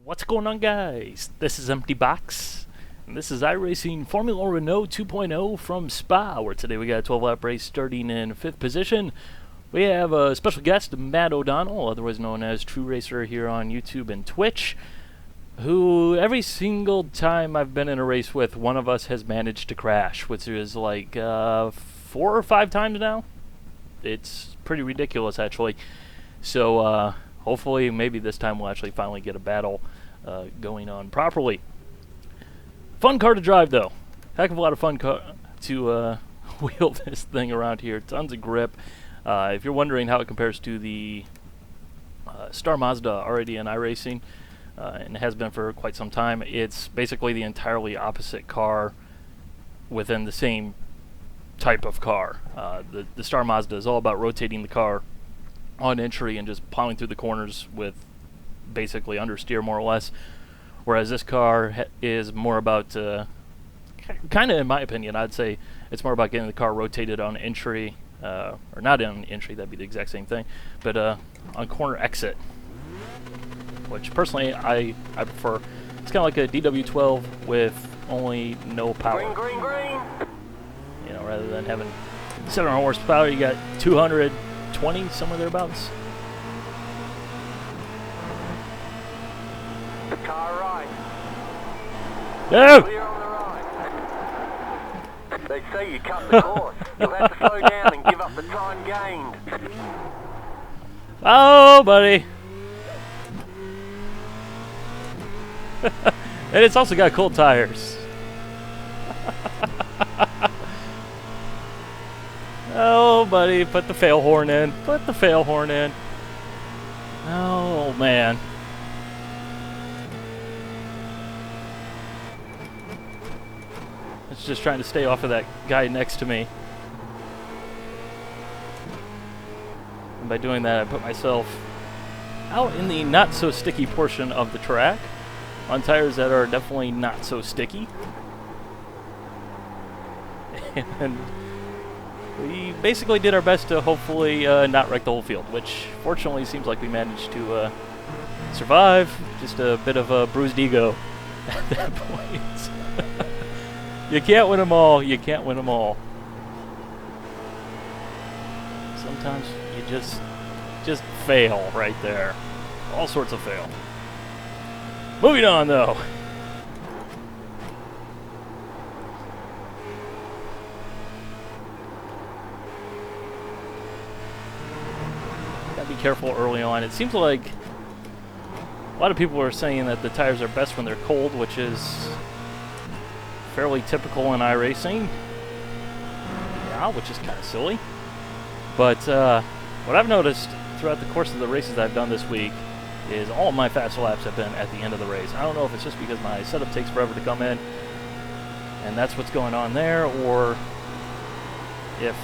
What's going on, guys? This is Empty Box, and this is iRacing Formula Renault 2.0 from Spa, where today we got a 12-lap race starting in 5th position. We have a special guest, Matt O'Donnell, otherwise known as True Racer here on YouTube and Twitch, who every single time I've been in a race with, one of us has managed to crash, which is like 4 or 5 times now. It's pretty ridiculous, actually. So, hopefully, maybe this time we'll actually finally get a battle going on properly. Fun car to drive, though. Heck of a lot of fun to wheel this thing around here. Tons of grip. If you're wondering how it compares to the Star Mazda already in iRacing, and has been for quite some time, it's basically the entirely opposite car within the same type of car. The Star Mazda is all about rotating the car on entry and just plowing through the corners with basically understeer, more or less, whereas this car is more about kind of, in my opinion, I'd say it's more about getting the car rotated on entry, or not on entry, that'd be the exact same thing, but on corner exit, which personally I prefer. It's kind of like a DW12 with only no power. Green, green, green. You know, rather than having 700 horsepower, you got 220, somewhere thereabouts. Car right. No! Clear on the right. They say you cut the course. You'll have to slow down and give up the time gained. Oh, buddy. And it's also got cool tires. Oh, buddy, put the fail horn in. Put the fail horn in. Oh, man. It's just trying to stay off of that guy next to me. And by doing that, I put myself out in the not-so-sticky portion of the track on tires that are definitely not so sticky. And we basically did our best to hopefully not wreck the whole field, which fortunately seems like we managed to survive. Just a bit of a bruised ego at that point. You can't win them all. You can't win them all. Sometimes you just fail right there. All sorts of fail. Moving on, though. Gotta be careful early on. It seems like a lot of people are saying that the tires are best when they're cold, which is fairly typical in iRacing. Yeah, which is kind of silly. But what I've noticed throughout the course of the races I've done this week is all of my fast laps have been at the end of the race. I don't know if it's just because my setup takes forever to come in, and that's what's going on there, or if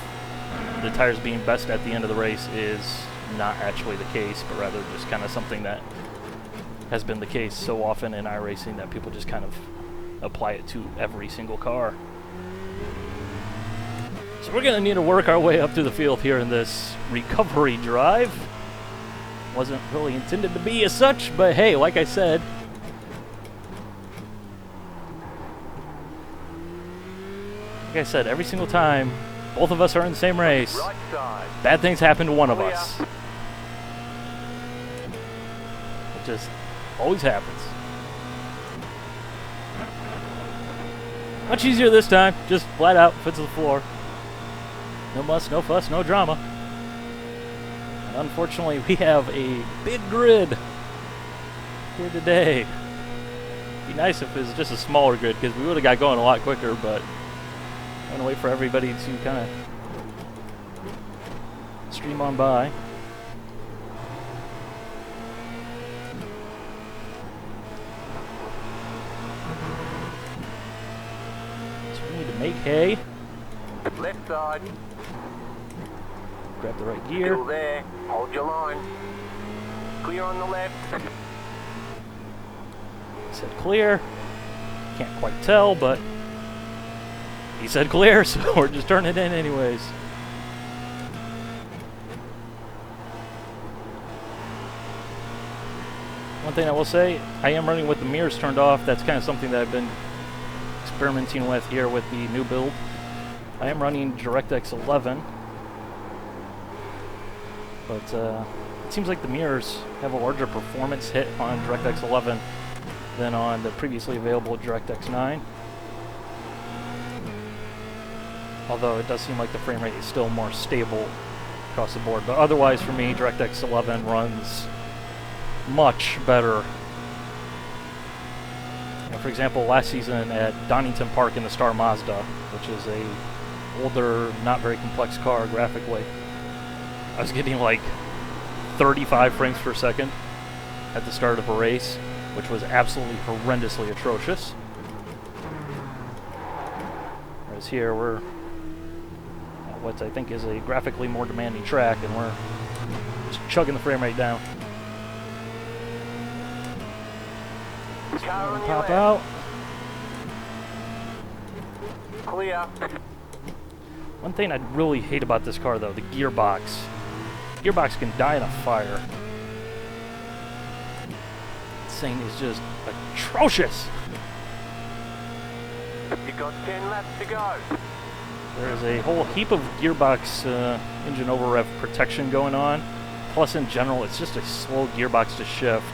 the tires being best at the end of the race is not actually the case, but rather just kind of something that has been the case so often in iRacing that people just kind of apply it to every single car. So we're going to need to work our way up through the field here in this recovery drive. Wasn't really intended to be as such, but hey, like I said, every single time both of us are in the same race, Right side. bad things happen to one of Clear. us. It just always happens. Much easier this time, just flat out, foot to the floor. No muss, no fuss, no drama. And unfortunately, we have a big grid here today. It'd be nice if it was just a smaller grid, because we would have got going a lot quicker, but I'm going to wait for everybody to kind of stream on by. So we need to make hay. Left side. Grab the right gear. Still there. Hold your line. Clear on the left. Said clear. Can't quite tell, but he said clear, so we're just turning it in anyways. One thing I will say, I am running with the mirrors turned off. That's kind of something that I've been experimenting with here with the new build. I am running DirectX 11, but it seems like the mirrors have a larger performance hit on DirectX 11 than on the previously available DirectX 9. Although it does seem like the frame rate is still more stable across the board. But otherwise, for me, DirectX 11 runs much better. You know, for example, last season at Donington Park in the Star Mazda, which is a older, not very complex car graphically, I was getting like 35 frames per second at the start of a race, which was absolutely horrendously atrocious. Whereas here we're at what I think is a graphically more demanding track, and we're just chugging the frame rate down. Pop out. Clear. One thing I really hate about this car, though, the gearbox. Gearbox can die in a fire. This thing is just atrocious. You got 10 laps to go. There's a whole heap of gearbox engine over-rev protection going on. Plus, in general, it's just a slow gearbox to shift.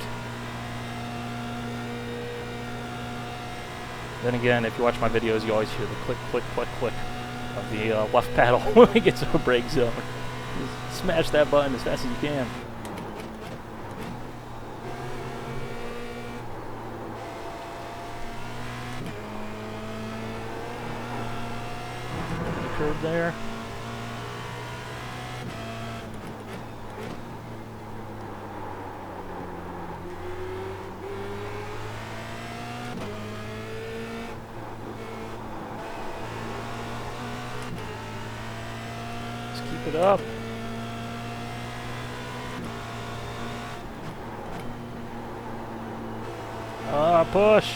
Then again, if you watch my videos, you always hear the click, click, click, click of the left paddle when we get to a brake zone. Just smash that button as fast as you can. The curve there. Keep it up. Push.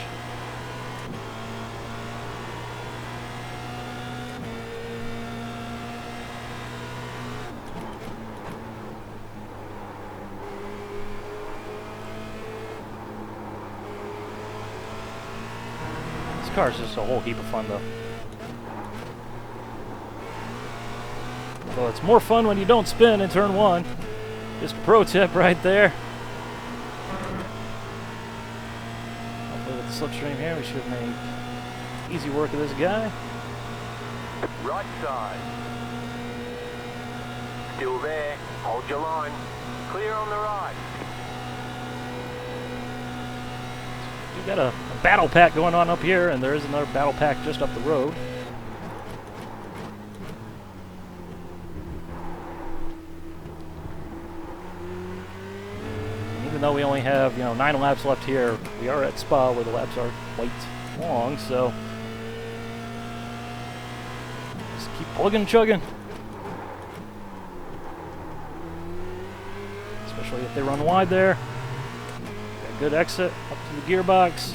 This car is just a whole heap of fun, though. Well, it's more fun when you don't spin in turn one. Just a pro tip right there. Hopefully with the slipstream here, we should make easy work of this guy. Right side. Still there. Hold your line. Clear on the right. We got a battle pack going on up here, and there is another battle pack just up the road. Even though we only have, 9 laps left here, we are at Spa where the laps are quite long, so just keep plugging and chugging. Especially if they run wide there. Got a good exit up to the gearbox.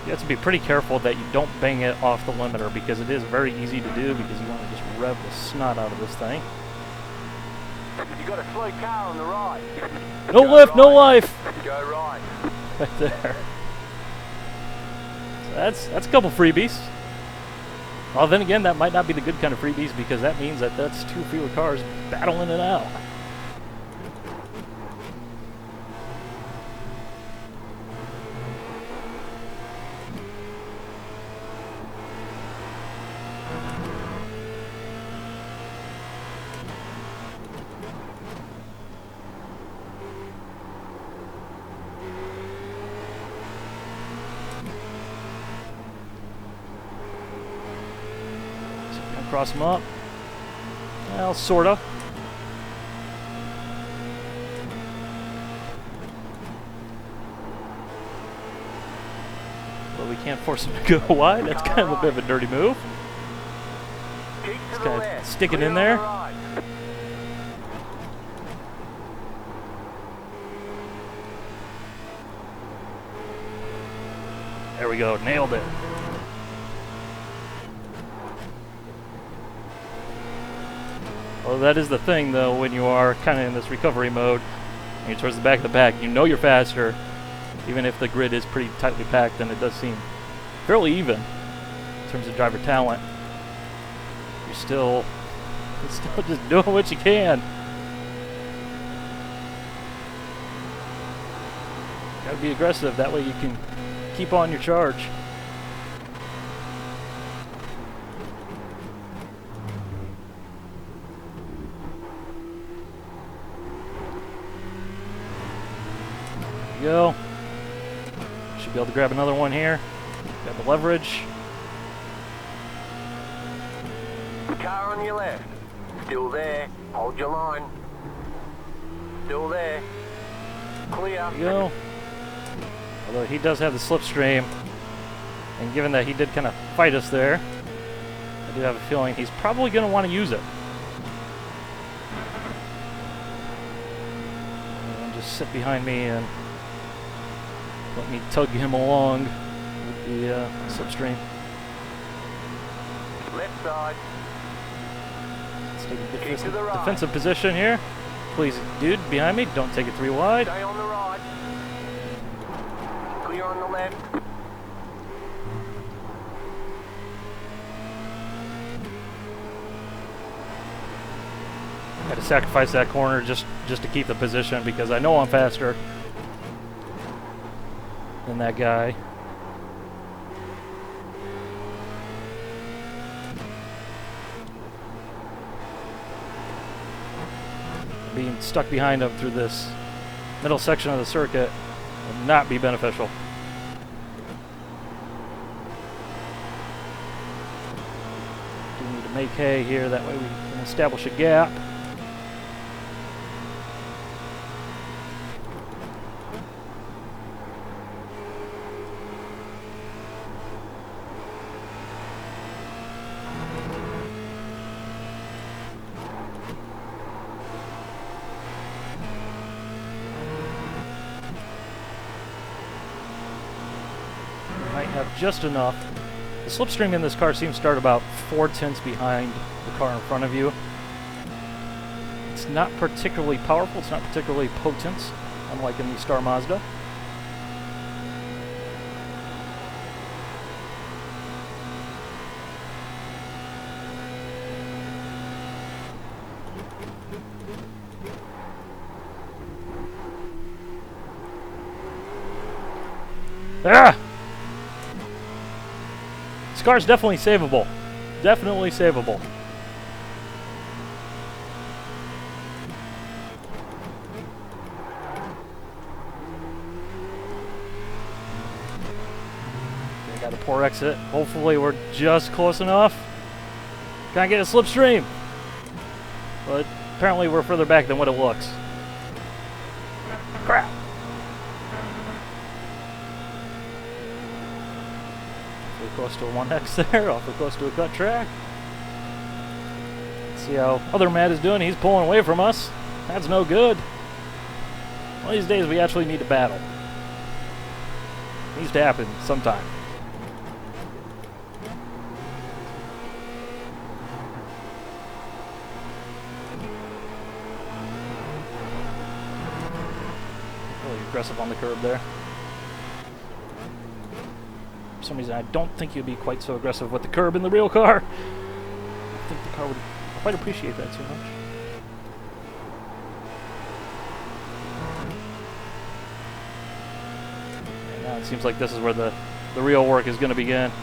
You have to be pretty careful that you don't bang it off the limiter, because it is very easy to do, because you want to just rev the snot out of this thing. You got a slow car on the right. No lift, no life. Go right. Right there. So that's a couple freebies. Well, then again, that might not be the good kind of freebies, because that means that that's 2 fewer cars battling it out. Cross them up. Well, sorta. But we can't force them to go wide. That's kind of a bit of a dirty move. Just kind of stick it in there. There we go. Nailed it. Well, that is the thing, though, when you are kind of in this recovery mode, and you're towards the back of the pack, you know you're faster, even if the grid is pretty tightly packed, and it does seem fairly even in terms of driver talent. You're still just doing what you can. Gotta be aggressive, that way you can keep on your charge. Go. Should be able to grab another one here. Got the leverage. Car on your left. Still there. Hold your line. Still there. Clear. There you go. Although he does have the slipstream, and given that he did kind of fight us there, I do have a feeling he's probably going to want to use it. And just sit behind me and let me tug him along with the slipstream. Left side. Let's take a Keep to the right. defensive position here. Please, dude, behind me, don't take it 3 wide. Stay on the right. Clear on the left. Got to sacrifice that corner just to keep the position because I know I'm faster than that guy. Being stuck behind him through this middle section of the circuit will not be beneficial. Do need to make hay here, that way we can establish a gap. Might have just enough. The slipstream in this car seems to start about 4/10 behind the car in front of you. It's not particularly powerful, it's not particularly potent, unlike in the Star Mazda. Ah! This car's definitely savable. Definitely savable. Okay, got a poor exit. Hopefully we're just close enough. Can't get a slipstream. But apparently we're further back than what it looks. Crap. Close to a 1X there, awfully close to a cut track. Let's see how other Matt is doing. He's pulling away from us. That's no good. One of these days we actually need to battle. It needs to happen sometime. Really aggressive on the curb there. For some reason, I don't think you'd be quite so aggressive with the curb in the real car. I think the car would quite appreciate that too much. And now it seems like this is where the real work is going to begin.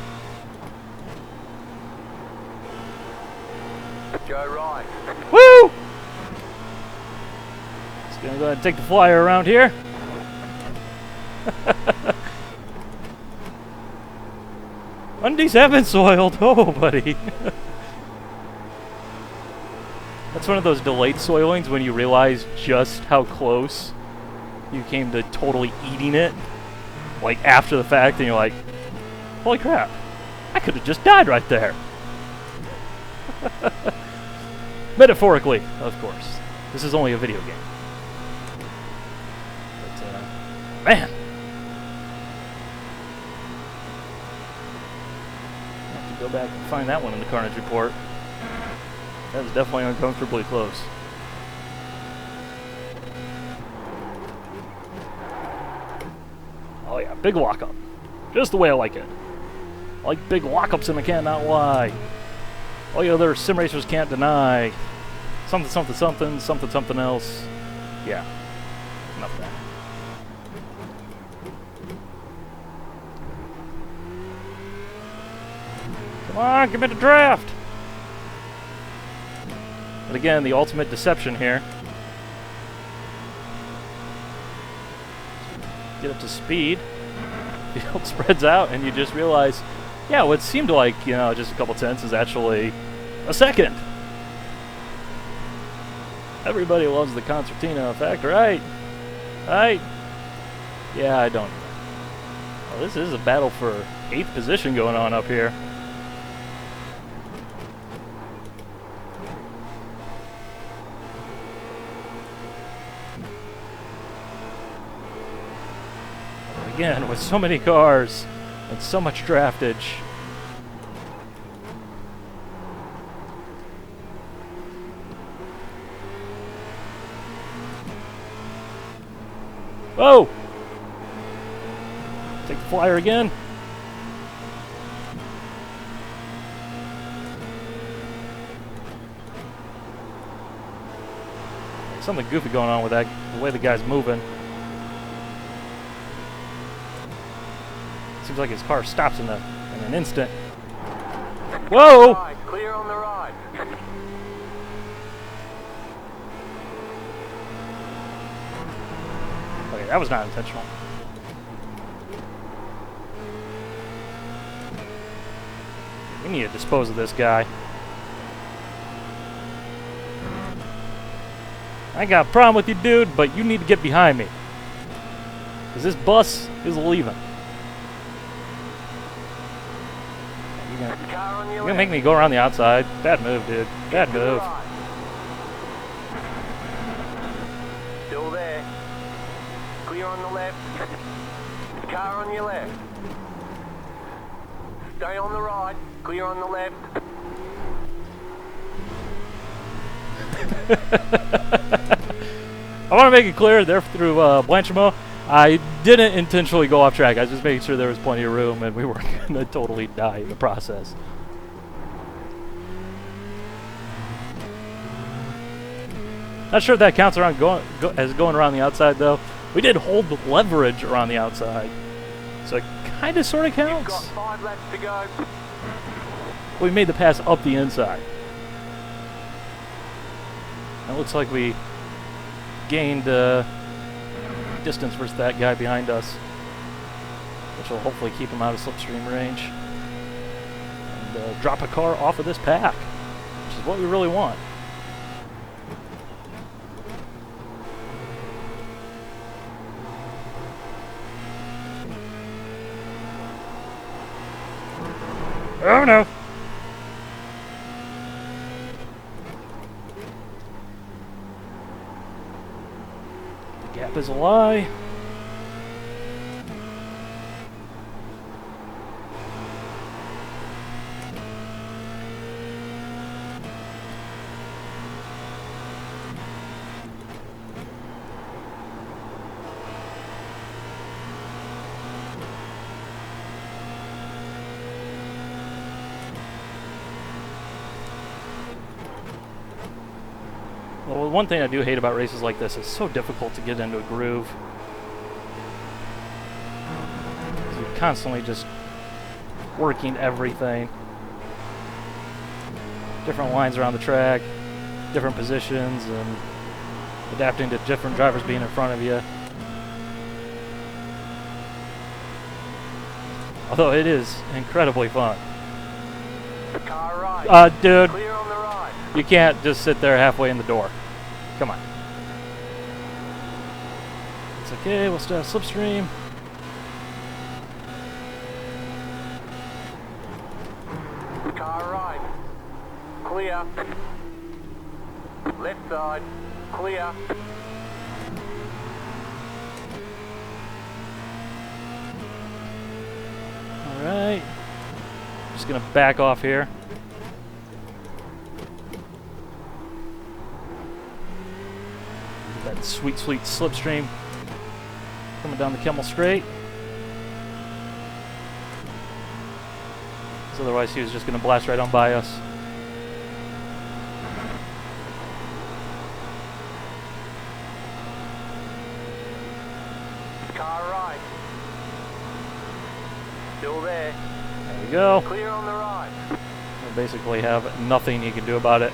Go right. Woo! Just going to go ahead and take the flyer around here. Undies have been soiled. Oh, buddy. That's one of those delayed soilings when you realize just how close you came to totally eating it. Like after the fact, and you're like, holy crap, I could have just died right there. Metaphorically, of course. This is only a video game. But, man. Go back and find that one in the carnage report. That is definitely uncomfortably close. Oh yeah, big lockup. Just the way I like it. I like big lockups and I cannot lie. All the other sim racers can't deny. Something, something, something, something, something else. Yeah. Enough of that. Come on, give me the draft! But again, the ultimate deception here. Get up to speed. The field spreads out and you just realize, yeah, what seemed like, you know, just a couple tenths is actually a second. Everybody loves the concertina effect, right? Right? Yeah, I don't. Well, this is a battle for 8th position going on up here. Again, with so many cars and so much draftage. Whoa! Take the flyer again. Something goofy going on with that, the way the guy's moving. Seems like his car stops in an instant. Whoa! Right, clear on the right. Okay, that was not intentional. We need to dispose of this guy. I ain't got a problem with you, dude, but you need to get behind me. Because this bus is leaving. You're gonna make me go around the outside. Bad move, dude. Bad move. Still there. Clear on the left. Car on your left. Stay on the right. Clear on the left. I want to make it clear there through Blanchimo, I didn't intentionally go off track. I was just making sure there was plenty of room and we weren't going to totally die in the process. Not sure if that counts around as going around the outside, though. We did hold the leverage around the outside, so it kind of sort of counts. You've got 5 laps to go. We made the pass up the inside. It looks like we gained distance versus that guy behind us, which will hopefully keep him out of slipstream range and drop a car off of this pack, which is what we really want. Oh no! The gap is a lie. Well, one thing I do hate about races like this is it's so difficult to get into a groove. You're constantly just working everything. Different lines around the track, different positions, and adapting to different drivers being in front of you. Although it is incredibly fun. Car right. Dude, Clear on the right. you can't just sit there halfway in the door. Come on. It's okay, we'll start slipstream. Car right. Clear. Left side. Clear. Alright. Just gonna back off here. sweet, sweet slipstream coming down the Kemmel Straight. So otherwise he was just going to blast right on by us. Car right. Still there. There we go. Clear on the right. We basically have nothing you can do about it.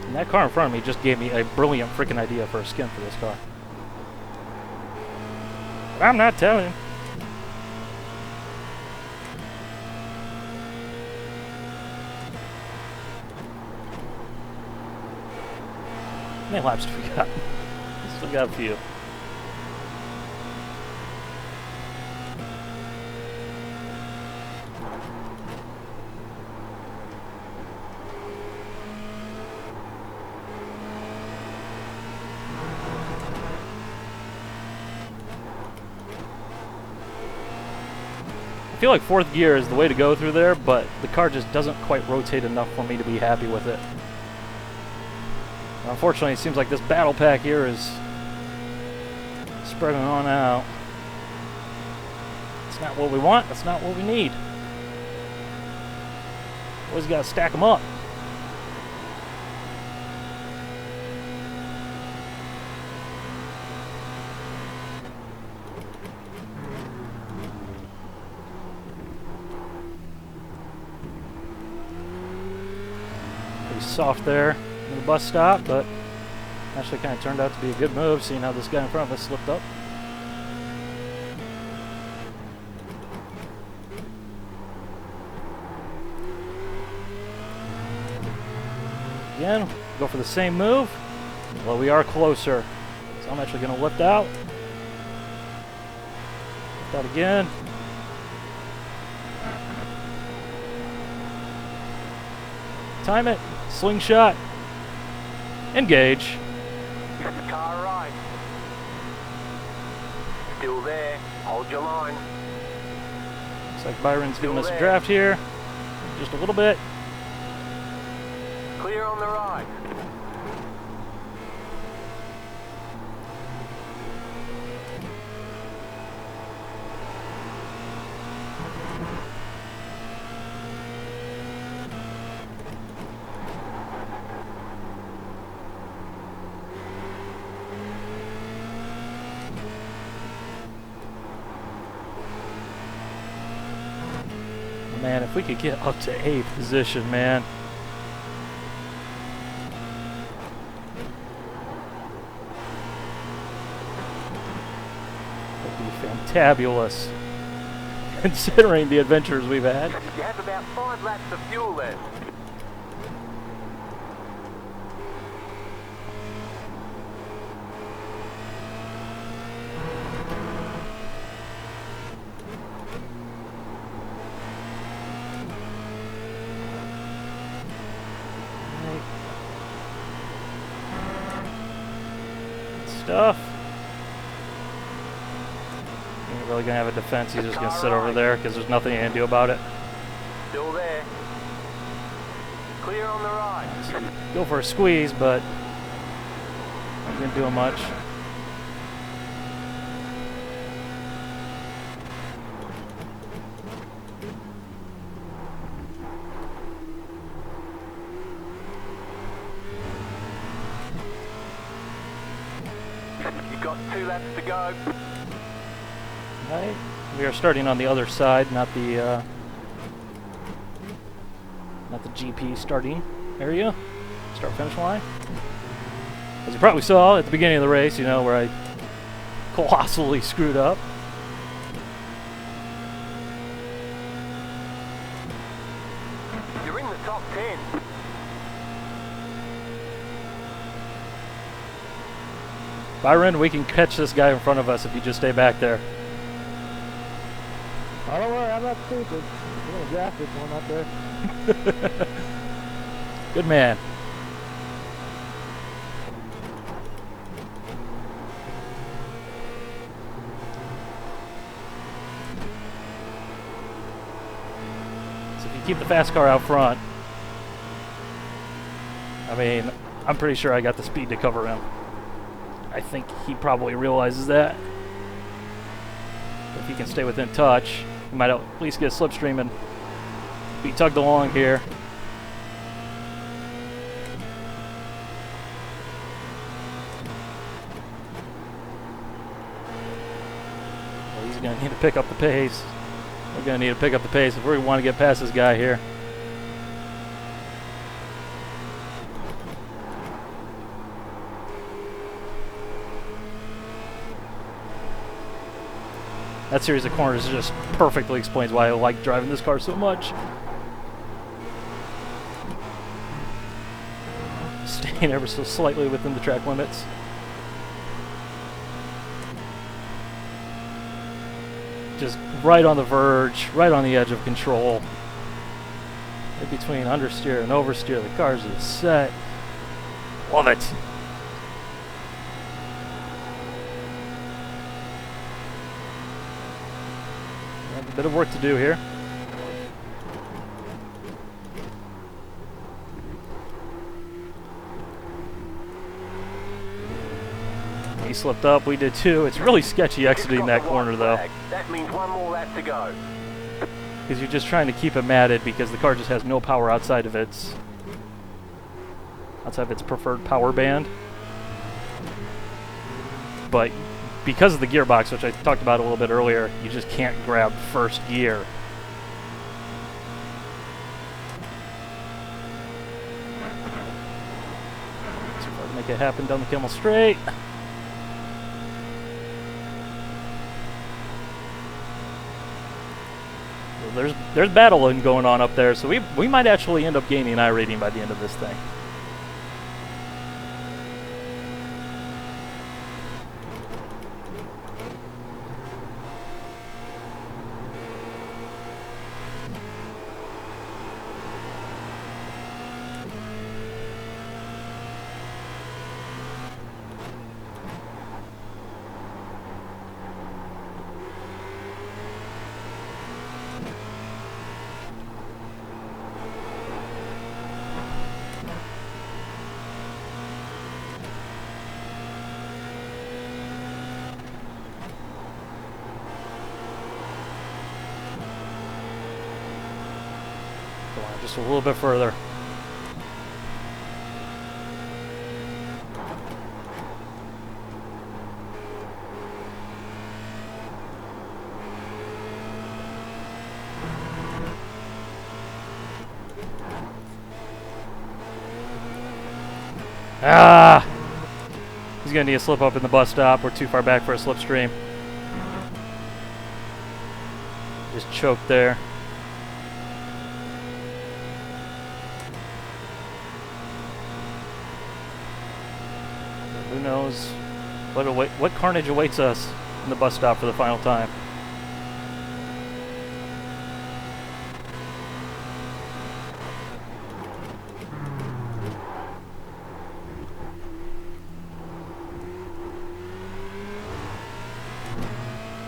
And that car in front of me just gave me a brilliant freaking idea for a skin for this car. But I'm not telling. How many laps do we got? Still got a few. I feel like fourth gear is the way to go through there, but the car just doesn't quite rotate enough for me to be happy with it. Unfortunately, it seems like this battle pack here is spreading on out. It's not what we want, that's not what we need. Always gotta stack them up. Soft there in the bus stop, but actually kind of turned out to be a good move, seeing how this guy in front of us slipped up. Again, go for the same move. Well, we are closer, so I'm actually going to lift out. Lift out again. Time it. Slingshot. Engage. Car right. Still there. Hold your line. Looks like Byron's giving us a draft here. Just a little bit. Clear on the right. Man, if we could get up to 8th position, man. That'd be fantabulous, considering the adventures we've had. You have about 5 laps of fuel left. Stuff. He ain't really gonna have a defense. He's just gonna sit over there because there's nothing he can do about it. Still there. Clear on the right. So go for a squeeze, but not gonna do much. You've got 2 laps to go. Right. We are starting on the other side, not the GP starting area, start finish line. As you probably saw at the beginning of the race, you know, where I colossally screwed up. You're in the top 10. Byron, we can catch this guy in front of us if you just stay back there. Oh, don't worry, I'm not stupid. drafted one up there. Good man. So if you keep the fast car out front, I mean, I'm pretty sure I got the speed to cover him. I think he probably realizes that. If he can stay within touch, he might at least get a slipstream and be tugged along here. Well, he's going to need to pick up the pace. We're going to need to pick up the pace if we want to get past this guy here. That series of corners just perfectly explains why I like driving this car so much. Staying ever so slightly within the track limits. Just right on the verge, right on the edge of control. In between understeer and oversteer, the car's just set. Love it. A bit of work to do here. He slipped up, we did too. It's really sketchy exiting that corner though. That means one more lap to go. Because you're just trying to keep it matted because the car just has no power outside of its preferred power band. But because of the gearbox, which I talked about a little bit earlier, you just can't grab first gear. Too far to make it happen down the Kimmel Straight. Well, there's battling going on up there, so we might actually end up gaining iRating by the end of this thing. Just a little bit further. Ah! He's gonna need a slip up in the bus stop. We're too far back for a slipstream. Just choked there. Who knows what carnage awaits us in the bus stop for the final time.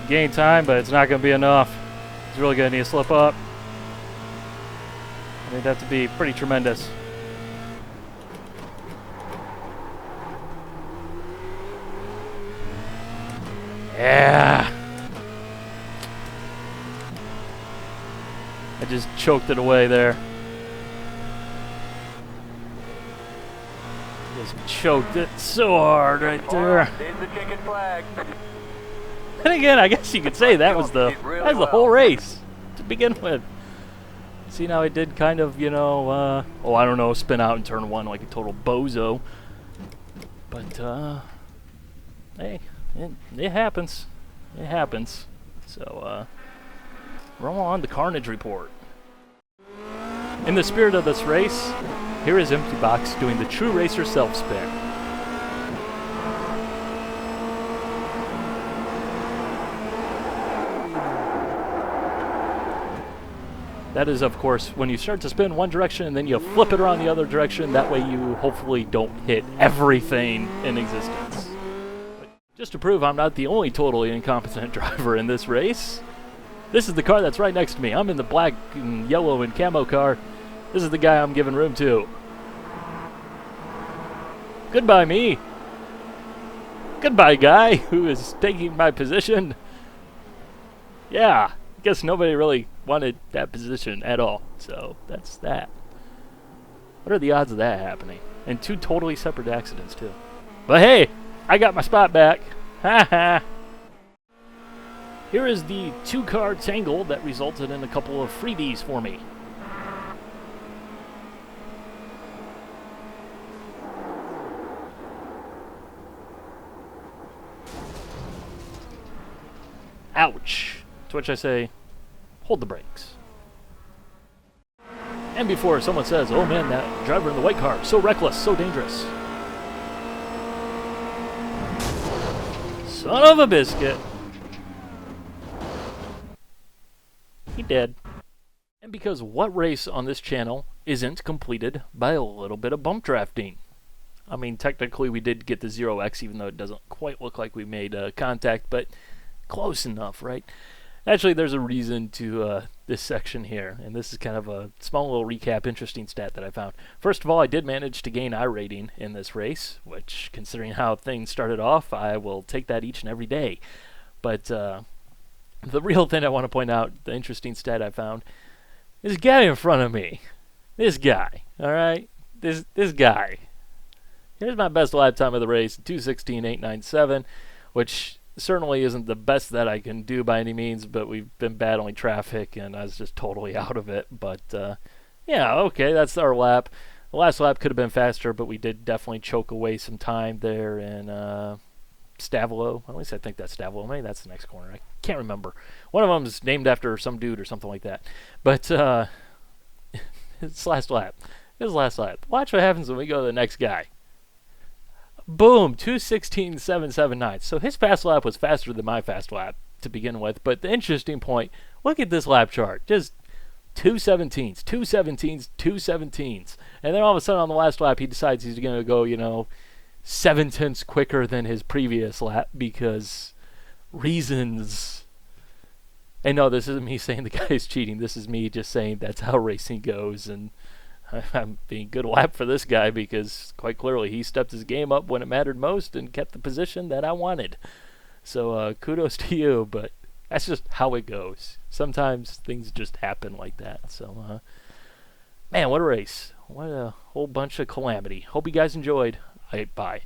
Gain time, but it's not going to be enough. He's really going to need to slip up. I think that to be pretty tremendous. Yeah. I just choked it away there. Just choked it so hard right there. There's the checkered flag. And again, I guess you could say that was the whole race to begin with. See, now I did kind of, you know, I don't know, spin out in turn one like a total bozo. But, hey, it happens. It happens. So, roll on the Carnage Report. In the spirit of this race, here is Empty Box doing the True Racer self-spin. That is, of course, when you start to spin one direction and then you flip it around the other direction. That way you hopefully don't hit everything in existence. But just to prove I'm not the only totally incompetent driver in this race, this is the car that's right next to me. I'm in the black and yellow and camo car. This is the guy I'm giving room to. Goodbye, me. Goodbye, guy who is taking my position. Yeah, I guess nobody really wanted that position at all. So that's that. What are the odds of that happening? And 2 totally separate accidents, too. But hey, I got my spot back. Ha ha. Here is the 2-car tangle that resulted in a couple of freebies for me. Ouch. To which I say, hold the brakes. And before someone says, oh man, that driver in the white car, so reckless, so dangerous. Son of a biscuit. He did. And because what race on this channel isn't completed by a little bit of bump drafting? I mean, technically we did get the 0x, even though it doesn't quite look like we made contact, but close enough, right? Actually, there's a reason to this section here, and this is kind of a small little recap, interesting stat that I found. First of all, I did manage to gain iRating in this race, which, considering how things started off, I will take that each and every day. But the real thing I want to point out, the interesting stat I found, this guy in front of me. This guy, all right? This guy. Here's my best lap time of the race, 2:16.897, which certainly isn't the best that I can do by any means, but we've been battling traffic and I was just totally out of it. But yeah, okay, that's our lap. The last lap could have been faster, but we did definitely choke away some time there in Stavelo. At least I think that's Stavelo. Maybe that's the next corner. I can't remember. One of them is named after some dude or something like that. But it's last lap. This is last lap. Watch what happens when we go to the next guy. Boom, 2:16.779. So his fast lap was faster than my fast lap to begin with. But the interesting point, look at this lap chart. Just 2:17s, 2:17s, 2:17s. And then all of a sudden on the last lap, he decides he's going to go, 7/10 quicker than his previous lap because reasons. And no, this isn't me saying the guy's cheating. This is me just saying that's how racing goes. And I'm being good lap for this guy because quite clearly he stepped his game up when it mattered most and kept the position that I wanted. So kudos to you, but that's just how it goes. Sometimes things just happen like that. So, man, what a race. What a whole bunch of calamity. Hope you guys enjoyed. Bye.